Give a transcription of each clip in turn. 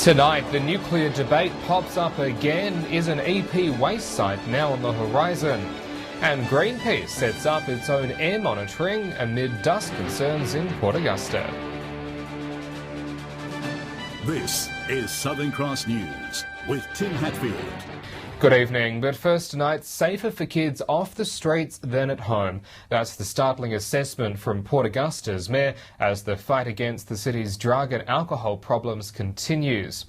Tonight, the nuclear debate pops up again. Is an EP waste site now on the horizon? And Greenpeace sets up its own air monitoring amid dust concerns in Port Augusta. This is Southern Cross News with Tim Hatfield. Good evening, but first tonight, safer for kids off the streets than at home. That's the startling assessment from Port Augusta's mayor as the fight against the city's drug and alcohol problems continues.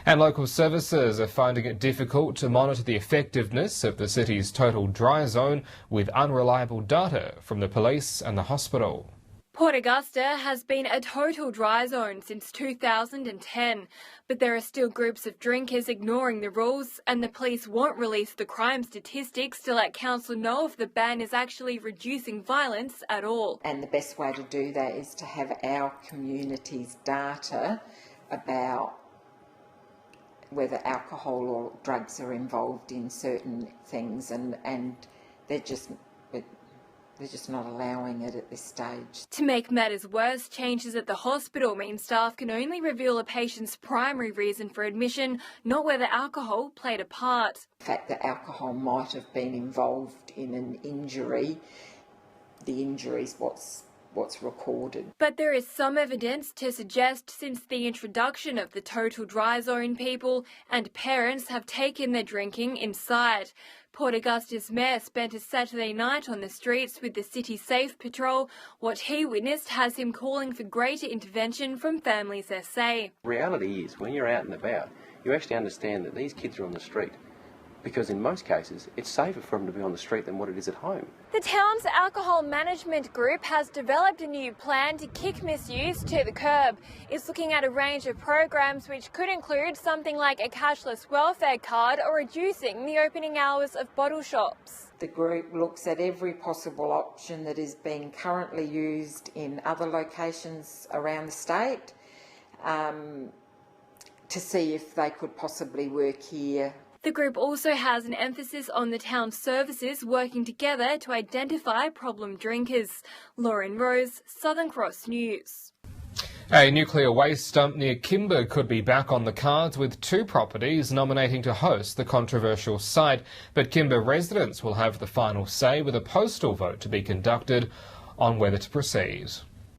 And local services are finding it difficult to monitor the effectiveness of the city's total dry zone with unreliable data from the police and the hospital. Port Augusta has been a total dry zone since 2010, but there are still groups of drinkers ignoring the rules, and the police won't release the crime statistics to let council know if the ban is actually reducing violence at all. And the best way to do that is to have our community's data about whether alcohol or drugs are involved in certain things, and they're just not allowing it at this stage. To make matters worse, changes at the hospital mean staff can only reveal a patient's primary reason for admission, not whether alcohol played a part. The fact that alcohol might have been involved in an injury, the injury is what's recorded. But there is some evidence to suggest since the introduction of the total dry zone, people and parents have taken their drinking inside. Port Augusta's mayor spent a Saturday night on the streets with the City Safe Patrol. What he witnessed has him calling for greater intervention from Families SA. Reality is, when you're out and about, you actually understand that these kids are on the street, because in most cases it's safer for them to be on the street than what it is at home. The town's alcohol management group has developed a new plan to kick misuse to the curb. It's looking at a range of programs which could include something like a cashless welfare card or reducing the opening hours of bottle shops. The group looks at every possible option that is being currently used in other locations around the state to see if they could possibly work here. The group also has an emphasis on the town's services working together to identify problem drinkers. Lauren Rose, Southern Cross News. A nuclear waste dump near Kimber could be back on the cards, with 2 properties nominating to host the controversial site. But Kimber residents will have the final say, with a postal vote to be conducted on whether to proceed.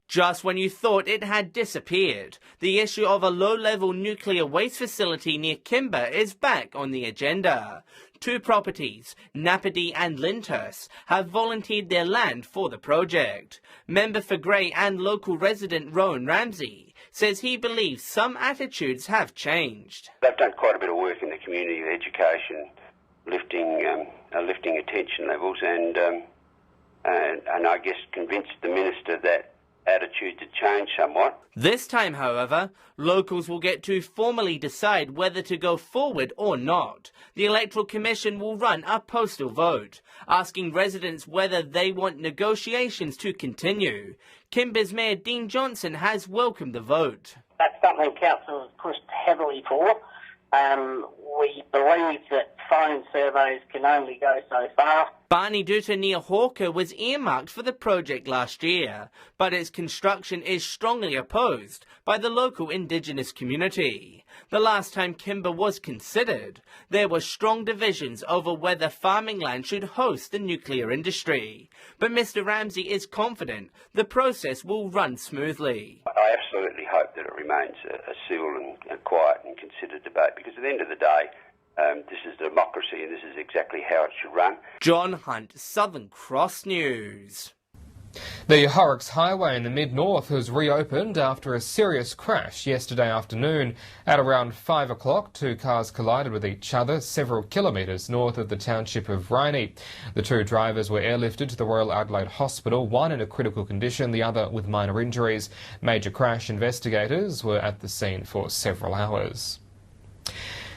Just when you thought it had disappeared, the issue of a low-level nuclear waste facility near Kimber is back on the agenda. 2 properties, Napody and Lyndhurst, have volunteered their land for the project. Member for Grey and local resident Rowan Ramsey says he believes some attitudes have changed. They've done quite a bit of work in the community of education, lifting attention levels, and I guess convinced the minister that attitude to change somewhat. This time, however, locals will get to formally decide whether to go forward or not. The Electoral Commission will run a postal vote, asking residents whether they want negotiations to continue. Kimber's Mayor Dean Johnson has welcomed the vote. That's something council has pushed heavily for. We believe that phone surveys can only go so far. Barney Duta near Hawker was earmarked for the project last year, but its construction is strongly opposed by the local Indigenous community. The last time Kimber was considered, there were strong divisions over whether farming land should host the nuclear industry. But Mr Ramsey is confident the process will run smoothly. I absolutely hope that it remains a civil and quiet and considered debate, because at the end of the day, this is democracy and this is exactly how it should run. John Hunt, Southern Cross News. The Horrocks Highway in the mid-north has reopened after a serious crash yesterday afternoon. At around 5 o'clock, 2 cars collided with each other several kilometres north of the township of Rhynie. The 2 drivers were airlifted to the Royal Adelaide Hospital, one in a critical condition, the other with minor injuries. Major crash investigators were at the scene for several hours.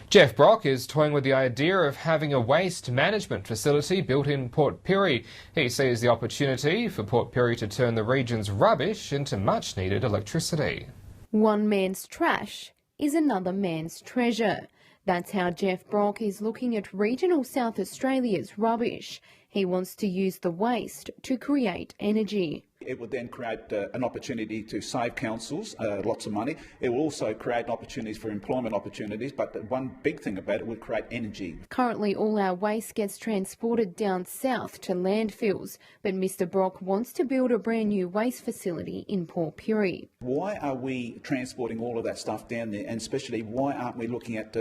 Jeff Brock is toying with the idea of having a waste management facility built in Port Pirie. He sees the opportunity for Port Pirie to turn the region's rubbish into much-needed electricity. One man's trash is another man's treasure. That's how Jeff Brock is looking at regional South Australia's rubbish. He wants to use the waste to create energy. It would then create an opportunity to save councils lots of money. It will also create opportunities for employment opportunities, but the one big thing about it would create energy. Currently, all our waste gets transported down south to landfills, but Mr Brock wants to build a brand new waste facility in Port Pirie. Why are we transporting all of that stuff down there, and especially why aren't we looking at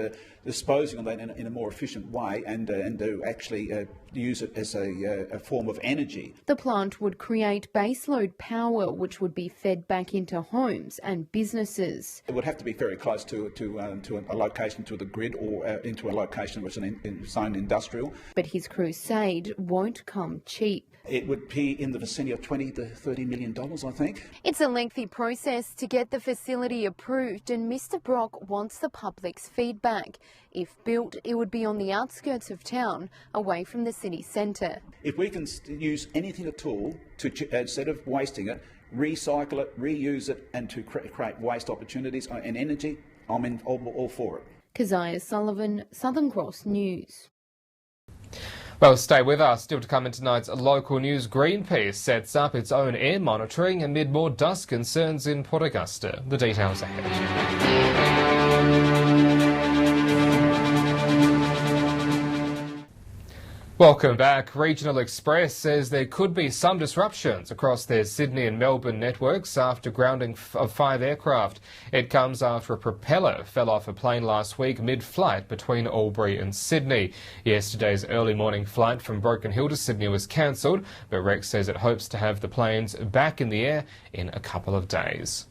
disposing of that in a more efficient way and to actually use it as a form of energy? The plant would create baseload power which would be fed back into homes and businesses. It would have to be very close to a location, to the grid, or into a location which is zoned industrial. But his crusade won't come cheap. It would be in the vicinity of $20 to $30 million, I think. It's a lengthy process to get the facility approved, and Mr Brock wants the public's feedback. If built, it would be on the outskirts of town, away from the city centre. If we can use anything at all to, instead of wasting it, recycle it, reuse it, and to create waste opportunities and energy, I'm all for it. Keziah Sullivan, Southern Cross News. Well, stay with us. Still to come in tonight's local news, Greenpeace sets up its own air monitoring amid more dust concerns in Port Augusta. The details ahead. Welcome back. Regional Express says there could be some disruptions across their Sydney and Melbourne networks after grounding of 5 aircraft. It comes after a propeller fell off a plane last week mid-flight between Albury and Sydney. Yesterday's early morning flight from Broken Hill to Sydney was cancelled, but Rex says it hopes to have the planes back in the air in a couple of days.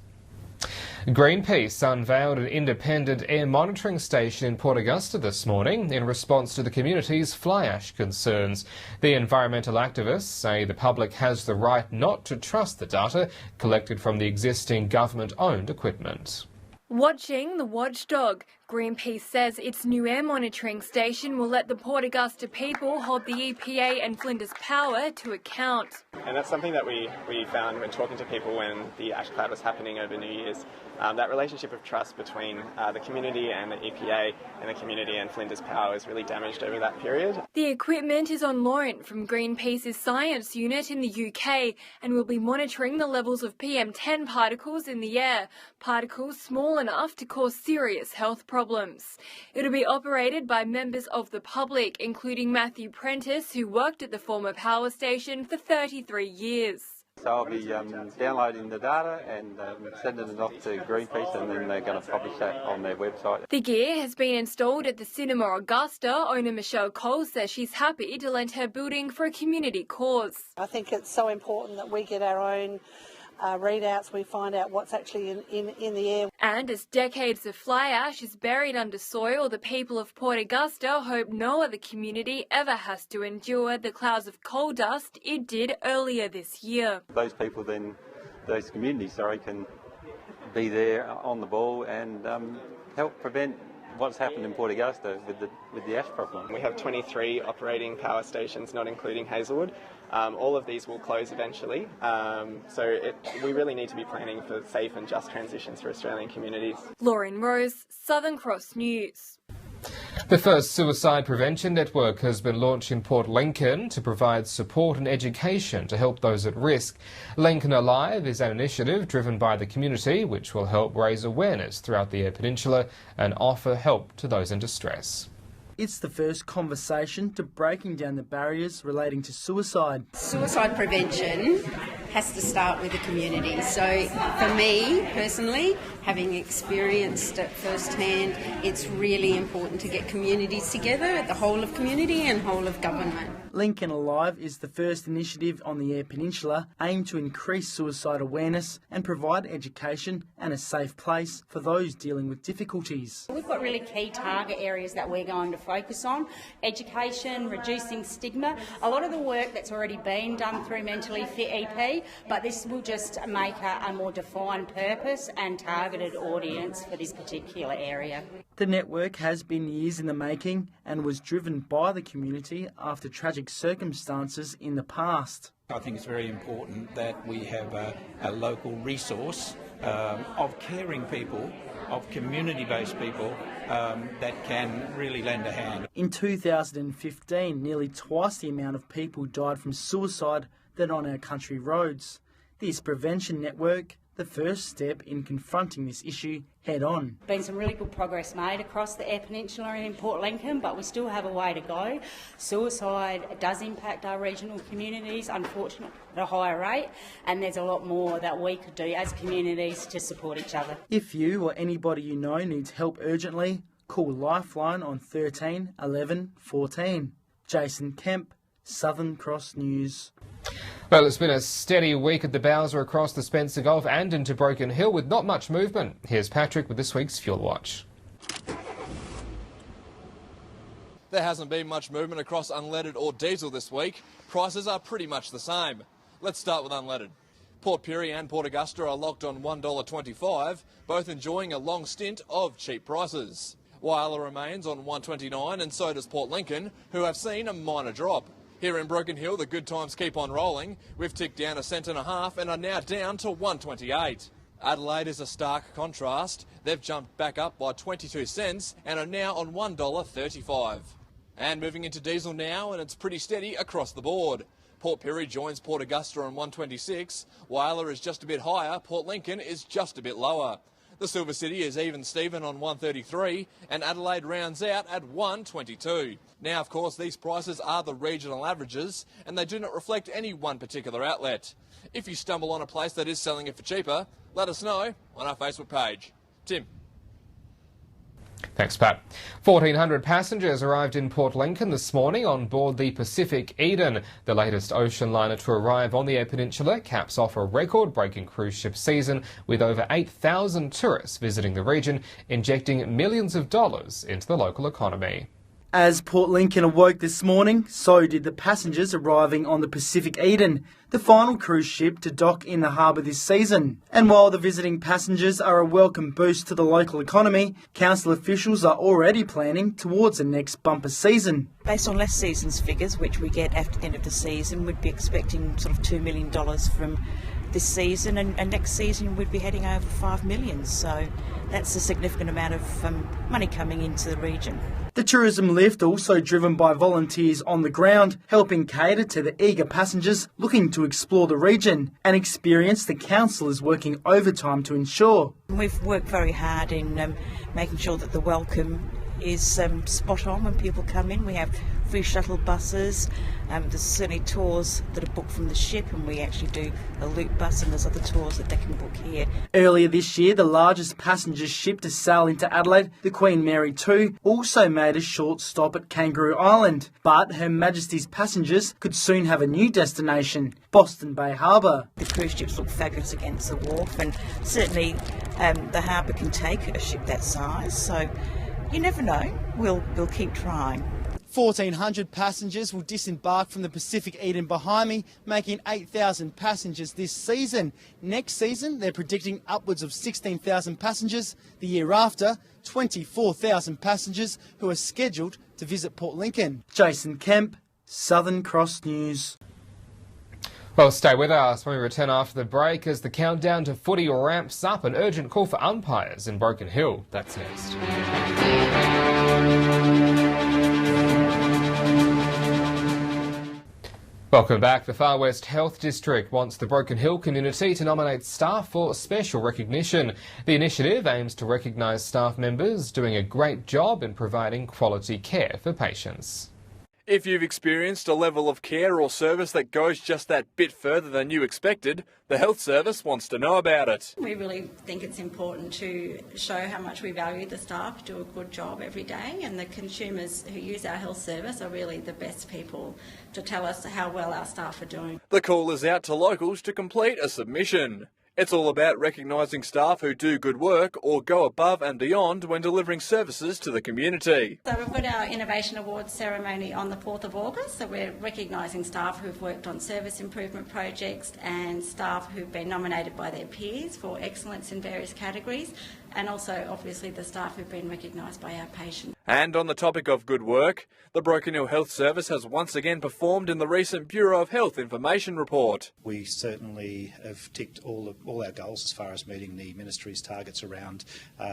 Greenpeace unveiled an independent air monitoring station in Port Augusta this morning in response to the community's fly ash concerns. The environmental activists say the public has the right not to trust the data collected from the existing government-owned equipment. Watching the watchdog, Greenpeace says its new air monitoring station will let the Port Augusta people hold the EPA and Flinders Power to account. And that's something that we found when talking to people when the ash cloud was happening over New Year's. That relationship of trust between the community and the EPA and the community and Flinders Power is really damaged over that period. The equipment is on loan from Greenpeace's science unit in the UK and will be monitoring the levels of PM10 particles in the air, particles small enough to cause serious health problems. It'll be operated by members of the public, including Matthew Prentice, who worked at the former power station for 33 years. So I'll be downloading the data and sending it off to Greenpeace, and then they're going to publish that on their website. The gear has been installed at the Cinema Augusta. Owner Michelle Cole says she's happy to lend her building for a community cause. I think it's so important that we get our own readouts, we find out what's actually in the air. And as decades of fly ash is buried under soil, the people of Port Augusta hope no other community ever has to endure the clouds of coal dust it did earlier this year. Those people then, those communities, can be there on the ball and help prevent what's happened in Port Augusta with the ash problem. We have 23 operating power stations, not including Hazelwood. All of these will close eventually, we really need to be planning for safe and just transitions for Australian communities. Lauren Rose, Southern Cross News. The first suicide prevention network has been launched in Port Lincoln to provide support and education to help those at risk. Lincoln Alive is an initiative driven by the community which will help raise awareness throughout the Eyre Peninsula and offer help to those in distress. It's the first conversation to breaking down the barriers relating to suicide. Suicide prevention has to start with the community. So for me personally, having experienced it firsthand, it's really important to get communities together, the whole of community and whole of government. Lincoln Alive is the first initiative on the Eyre Peninsula aimed to increase suicide awareness and provide education and a safe place for those dealing with difficulties. We've got really key target areas that we're going to focus on: education, reducing stigma, a lot of the work that's already been done through Mentally Fit EP, but this will just make a more defined purpose and targeted audience for this particular area. The network has been years in the making and was driven by the community after tragic circumstances in the past. I think it's very important that we have a local resource of caring people, of community-based people that can really lend a hand. In 2015, nearly twice the amount of people died from suicide than on our country roads. this prevention network the first step in confronting this issue head-on. Been some really good progress made across the Eyre Peninsula and in Port Lincoln, but we still have a way to go. Suicide does impact our regional communities, unfortunately, at a higher rate, and there's a lot more that we could do as communities to support each other. If you or anybody you know needs help urgently, call Lifeline on 13 11 14. Jason Kemp, Southern Cross News. Well, it's been a steady week at the Bowser across the Spencer Gulf and into Broken Hill with not much movement. Here's Patrick with this week's Fuel Watch. There hasn't been much movement across unleaded or diesel this week. Prices are pretty much the same. Let's start with unleaded. Port Pirie and Port Augusta are locked on $1.25, both enjoying a long stint of cheap prices. Whyalla remains on $1.29 and so does Port Lincoln, who have seen a minor drop. Here in Broken Hill, the good times keep on rolling. We've ticked down 1.5 cents and are now down to $1.28. Adelaide is a stark contrast. They've jumped back up by 22 cents and are now on $1.35. And moving into diesel now, and it's pretty steady across the board. Port Pirie joins Port Augusta on $1.26. Whyalla is just a bit higher. Port Lincoln is just a bit lower. The Silver City is even Steven on $1.33 and Adelaide rounds out at $1.22. Now, of course, these prices are the regional averages and they do not reflect any one particular outlet. If you stumble on a place that is selling it for cheaper, let us know on our Facebook page. Tim. Thanks, Pat. 1,400 passengers arrived in Port Lincoln this morning on board the Pacific Eden. The latest ocean liner to arrive on the Eyre Peninsula caps off a record-breaking cruise ship season with over 8,000 tourists visiting the region, injecting millions of dollars into the local economy. As Port Lincoln awoke this morning, so did the passengers arriving on the Pacific Eden, the final cruise ship to dock in the harbour this season. And while the visiting passengers are a welcome boost to the local economy, council officials are already planning towards the next bumper season. Based on last season's figures, which we get after the end of the season, we'd be expecting sort of $2 million from this season, and next season we'd be heading over $5 million. So that's a significant amount of money coming into the region. The tourism lift also driven by volunteers on the ground, helping cater to the eager passengers looking to explore the region, an experience the council is working overtime to ensure. We've worked very hard in making sure that the welcome is spot on when people come in. We have free shuttle buses, there's certainly tours that are booked from the ship, and we actually do a loop bus, and there's other tours that they can book here. Earlier this year, the largest passenger ship to sail into Adelaide, the Queen Mary 2, also made a short stop at Kangaroo Island. But Her Majesty's passengers could soon have a new destination, Boston Bay Harbour. The cruise ships look fabulous against the wharf, and certainly the harbour can take a ship that size, so you never know. We'll keep trying. 1,400 passengers will disembark from the Pacific Eden behind me, making 8,000 passengers this season. Next season, they're predicting upwards of 16,000 passengers. The year after, 24,000 passengers who are scheduled to visit Port Lincoln. Jason Kemp, Southern Cross News. Well, stay with us when we return after the break as the countdown to footy ramps up. An urgent call for umpires in Broken Hill. That's next. Welcome back. The Far West Health District wants the Broken Hill community to nominate staff for special recognition. The initiative aims to recognise staff members doing a great job in providing quality care for patients. If you've experienced a level of care or service that goes just that bit further than you expected, the Health Service wants to know about it. We really think it's important to show how much we value the staff who do a good job every day, and the consumers who use our health service are really the best people to tell us how well our staff are doing. The call is out to locals to complete a submission. It's all about recognising staff who do good work or go above and beyond when delivering services to the community. So we've got our Innovation Awards ceremony on the 4th of August, so we're recognising staff who've worked on service improvement projects and staff who've been nominated by their peers for excellence in various categories. and also obviously the staff who've been recognised by our patients. And on the topic of good work, the Broken Hill Health Service has once again performed in the recent Bureau of Health Information Report. We certainly have ticked all our goals as far as meeting the Ministry's targets around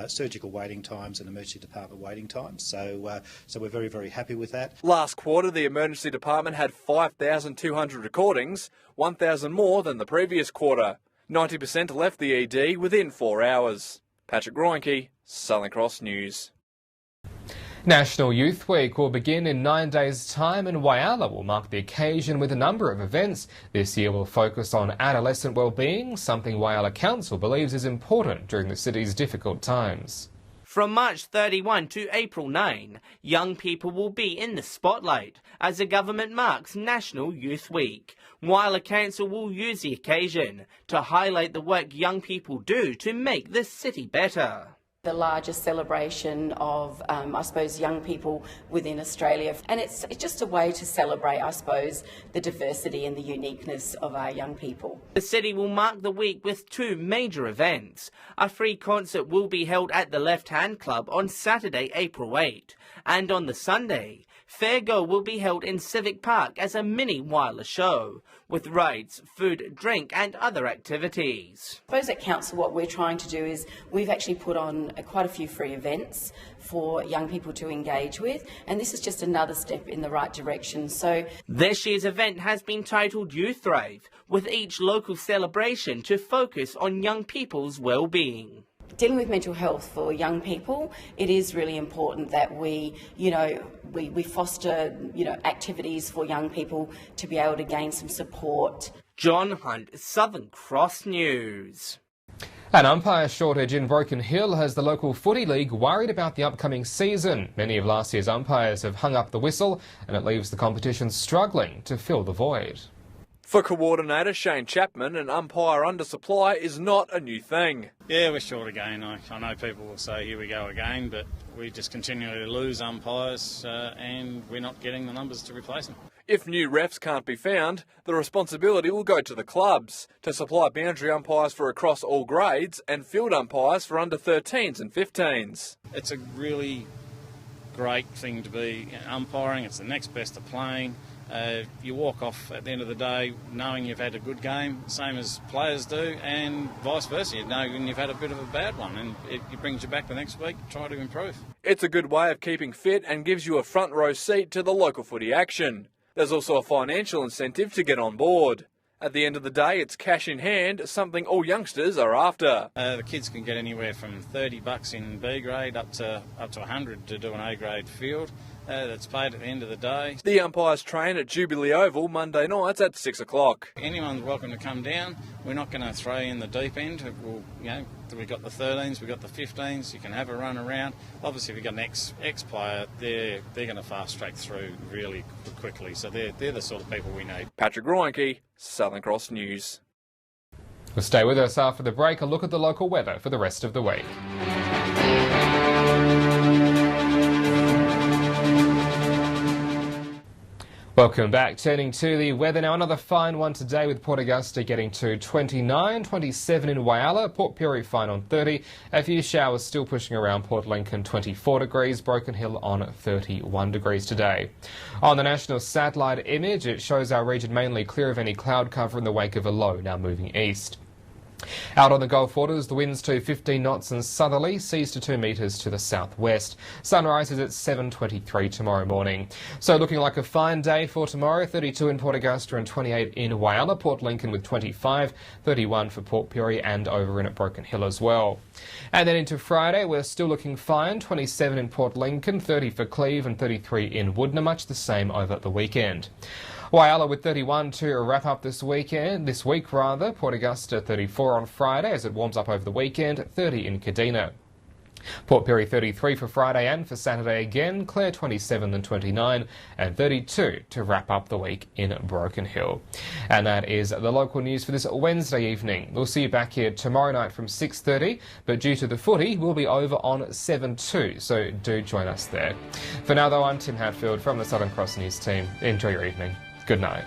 surgical waiting times and emergency department waiting times. So we're very, very happy with that. Last quarter, the Emergency Department had 5,200 recordings, 1,000 more than the previous quarter. 90% left the ED within 4 hours. Patrick Groenke, Southern Cross News. National Youth Week will begin in 9 days' time, and Whyalla will mark the occasion with a number of events. This year will focus on adolescent well-being, something Whyalla Council believes is important during the city's difficult times. From March 31 to April 9, young people will be in the spotlight as the government marks National Youth Week. Whyalla Council will use the occasion to highlight the work young people do to make the city better. The largest celebration of, I suppose, young people within Australia. And it's just a way to celebrate, I suppose, the diversity and the uniqueness of our young people. The city will mark the week with two major events. A free concert will be held at the Left Hand Club on Saturday, April 8. And on the Sunday, Fair Go will be held in Civic Park as a mini Whyalla show, with rides, food, drink and other activities. I suppose at Council what we're trying to do is we've actually put on quite a few free events for young people to engage with, and this is just another step in the right direction. So this year's event has been titled Youth Thrive, with each local celebration to focus on young people's well-being. Dealing with mental health for young people, it is really important that we foster, activities for young people to be able to gain some support. John Hunt, Southern Cross News. An umpire shortage in Broken Hill has the local footy league worried about the upcoming season. Many of last year's umpires have hung up the whistle, and it leaves the competition struggling to fill the void. For coordinator Shane Chapman, an umpire undersupply is not a new thing. Yeah, we're short again. I know people will say, here we go again, but we just continually lose umpires and we're not getting the numbers to replace them. If new refs can't be found, the responsibility will go to the clubs to supply boundary umpires for across all grades and field umpires for under 13s and 15s. It's a really great thing to be umpiring. It's the next best to playing. You walk off at the end of the day knowing you've had a good game, same as players do, and vice versa. You know when you've had a bit of a bad one, and it brings you back the next week to try to improve. It's a good way of keeping fit and gives you a front row seat to the local footy action. There's also a financial incentive to get on board. At the end of the day, it's cash in hand, something all youngsters are after. The kids can get anywhere from $30 in B grade up to $100 to do an A grade field. That's paid at the end of the day. The umpires train at Jubilee Oval Monday nights at 6 o'clock. Anyone's welcome to come down. We're not going to throw you in the deep end. We've got the 13s, we've got the 15s. You can have a run around. Obviously, if you've got an ex-player, they're going to fast track through really quickly. So they're the sort of people we need. Patrick Groenke, Southern Cross News. Well, stay with us after the break. A look at the local weather for the rest of the week. Welcome back. Turning to the weather now, another fine one today with Port Augusta getting to 29, 27 in Whyalla, Port Pirie fine on 30, a few showers still pushing around Port Lincoln 24 degrees, Broken Hill on 31 degrees today. On the national satellite image, it shows our region mainly clear of any cloud cover in the wake of a low now moving east. Out on the Gulf waters, the winds to 15 knots and southerly, seas to 2 metres to the southwest. Sunrise is at 7:23 tomorrow morning. So looking like a fine day for tomorrow, 32 in Port Augusta and 28 in Whyalla, Port Lincoln with 25, 31 for Port Pirie and over in at Broken Hill as well. And then into Friday, we're still looking fine, 27 in Port Lincoln, 30 for Cleve and 33 in Woodner, much the same over the weekend. Whyalla with 31 to wrap up this week, Port Augusta 34 on Friday as it warms up over the weekend, 30 in Kadina. Port Pirie 33 for Friday and for Saturday again, Clare 27 and 29 and 32 to wrap up the week in Broken Hill. And that is the local news for this Wednesday evening. We'll see you back here tomorrow night from 6:30, but due to the footy, we'll be over on 7:2, so do join us there. For now though, I'm Tim Hatfield from the Southern Cross News team. Enjoy your evening. Good night.